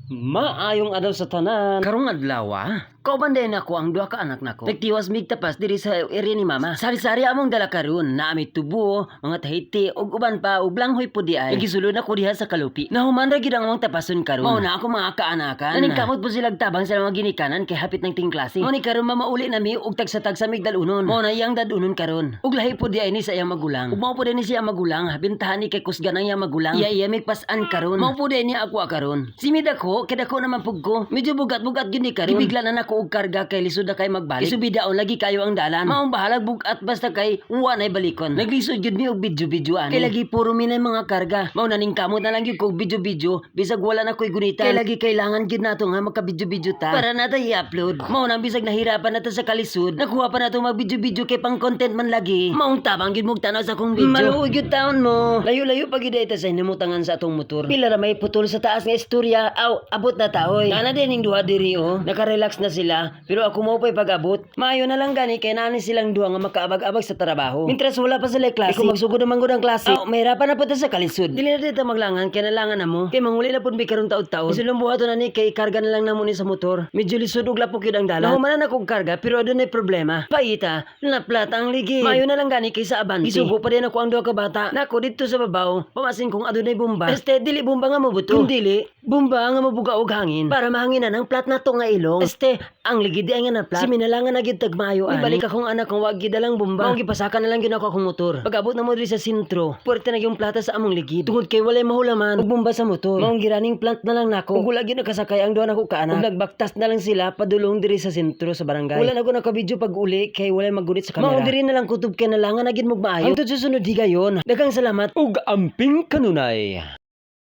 Maayong adlaw sa tanan. Karong adlaw, kauban din ako ang duha ka anak nako. Nagtiwas mig tapas diri sa area ni mama. Sari-sari among dala karon, na ami tubo, mga tahiti ug uban pa ug langhoy pud di ay. Nagisulod ako diha sa kalupi. Nahuman ra gid ang among tapason karon. Mao na ako mga kaanakan. Naningkamot po sila tabang sa mga ginikanan kay hapit ng tingklase. Mao ni karon mamauli nami ug tag sa mig dalunon. Mao na iyang dadunon karon. Ug lahi pud di ay ni sa iyang magulang. Ug mao pud ni siya magulang, habintahan ni kay kusgan ang iyang magulang. Iya mig pas-an karon. Mao pud ni ako karon. Si midako kedako naman pug ko. Medyo bugat-bugat gyud ni karon. Ibigla na nako og karga kay lisod na kay magbalik. Isubidaon lagi kayo ang dalan. Maong bahalag bugat basta kay uwa nay balikon. Naglisod gyud mi og video-videoan. Kay lagi puro minay mga karga. Mao naning kamot na lang gyud kog video-video bisag wala na koy gunitan. Kay lagi kailangan gyud nato nga magka-video-video ta para nata i-upload. Mao nang bisag nahirapan nato sa kalisod. Nakuha pa nato mag video-video kay pang content man lagi. Maong tabang gyud mog tanaw sa akong video. Maluoy gyud taon mo. Layo-layo pa gyud ita sa himutangan sa atong motor. Pila ra may putol sa taas nga istorya. Aw, abot na taoy. Nana din ning duha diri Naka-relax na sila, pero ako mo pa'y pag-abot. Maayo na lang gani kay nani silang duha nga makaabag-abag sa trabaho. Mintras wala pa sila klase. Kung magsugod naman gud ang klase. Mahirapan na pud sa kalisod. Dili na dito maglangan kay nalangan na mo. Kay manguli na pud bi karon taud-taud. Isulong buhaton na ni kay karga na lang namo ni sa motor. Medyo lisod ug lapok yun ang dalan. Nahuman na akong karga pero adun ay problema. Paita, naplat ang ligi. Maayo na lang gani kay sa abanti. Isugo pa din ako ang duha ka bata. Nako dito sa babaw, pamasin kong adun ay bomba. Este dili bomba nga mabuto. Kung dili, bomba nga mabuga og hangin. Para mahanginan ang plat na to nga ilong. Este, ang ligid ay nga na plat. Si minalangan na gyud tagmayo ani. Ibalik akong anak kung wag gyud lang bomba. Mao gipasakan na lang gyud ako akong motor. Pag-abot na mo diri sa sentro, puwerte na yung plata sa among ligid. Tungod kay walay mahulaman og bomba sa motor. Mao giraning plant na lang nako. Ug wala gyud nakasakay ang duha nako ka anak. Ug nagbaktas na lang sila padulong diri sa sentro sa barangay. Wala na ko naka-video pag uli kay walay maggunit sa kamera. Mao diri na lang kutob kay nalangan na gyud mo maayo. Ang susunod higayon. Daghang salamat ug amping kanunay.